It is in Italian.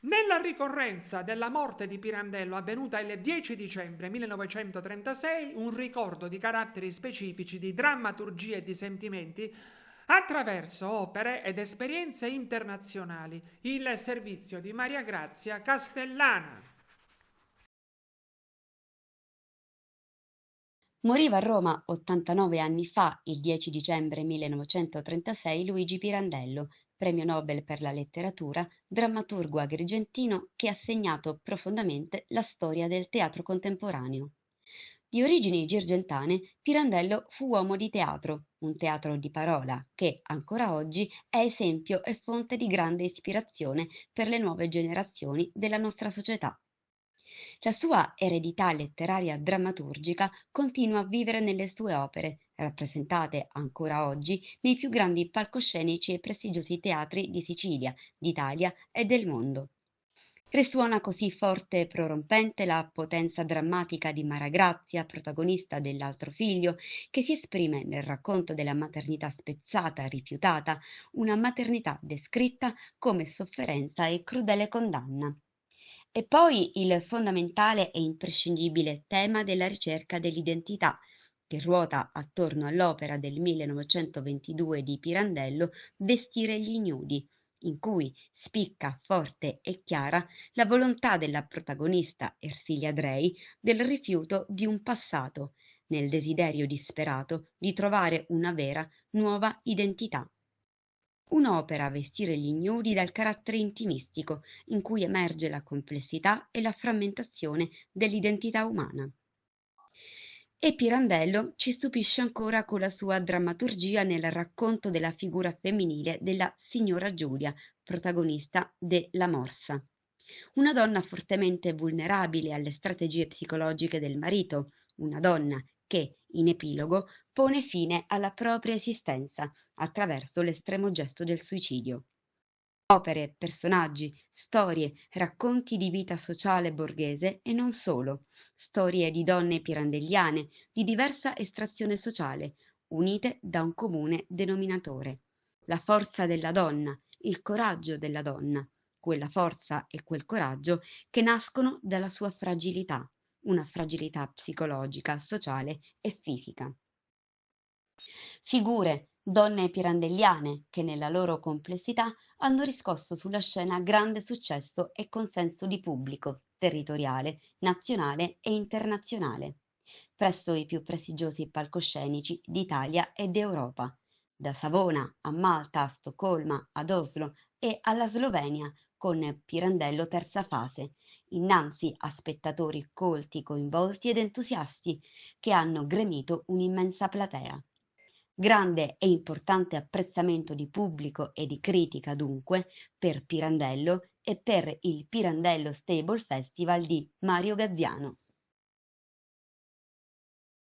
Nella ricorrenza della morte di Pirandello avvenuta il 10 dicembre 1936, un ricordo di caratteri specifici di drammaturgia e di sentimenti attraverso opere ed esperienze internazionali, il servizio di Maria Grazia Castellana. Moriva a Roma 89 anni fa, il 10 dicembre 1936, Luigi Pirandello, premio Nobel per la letteratura, drammaturgo agrigentino che ha segnato profondamente la storia del teatro contemporaneo. Di origini girgentane, Pirandello fu uomo di teatro, un teatro di parola che, ancora oggi, è esempio e fonte di grande ispirazione per le nuove generazioni della nostra società. La sua eredità letteraria drammaturgica continua a vivere nelle sue opere, rappresentate ancora oggi nei più grandi palcoscenici e prestigiosi teatri di Sicilia, d'Italia e del mondo. Risuona così forte e prorompente la potenza drammatica di Maragrazia, protagonista dell'altro figlio, che si esprime nel racconto della maternità spezzata, rifiutata, una maternità descritta come sofferenza e crudele condanna. E poi il fondamentale e imprescindibile tema della ricerca dell'identità, che ruota attorno all'opera del 1922 di Pirandello Vestire gli ignudi, in cui spicca forte e chiara la volontà della protagonista Ersilia Drey del rifiuto di un passato, nel desiderio disperato di trovare una vera nuova identità. Un'opera Vestire gli ignudi dal carattere intimistico, in cui emerge la complessità e la frammentazione dell'identità umana. E Pirandello ci stupisce ancora con la sua drammaturgia nel racconto della figura femminile della signora Giulia, protagonista de La Morsa. Una donna fortemente vulnerabile alle strategie psicologiche del marito, una donna che, in epilogo, pone fine alla propria esistenza attraverso l'estremo gesto del suicidio. Opere, personaggi, storie, racconti di vita sociale borghese e non solo, storie di donne pirandelliane di diversa estrazione sociale, unite da un comune denominatore: la forza della donna, il coraggio della donna, quella forza e quel coraggio che nascono dalla sua fragilità, una fragilità psicologica, sociale e fisica. Figure, donne pirandelliane che nella loro complessità hanno riscosso sulla scena grande successo e consenso di pubblico, territoriale, nazionale e internazionale, presso i più prestigiosi palcoscenici d'Italia e d'Europa, da Savona a Malta a Stoccolma ad Oslo e alla Slovenia con Pirandello Terza Fase, innanzi a spettatori colti, coinvolti ed entusiasti che hanno gremito un'immensa platea. Grande e importante apprezzamento di pubblico e di critica dunque per Pirandello e per il Pirandello Stable Festival di Mario Gazziano.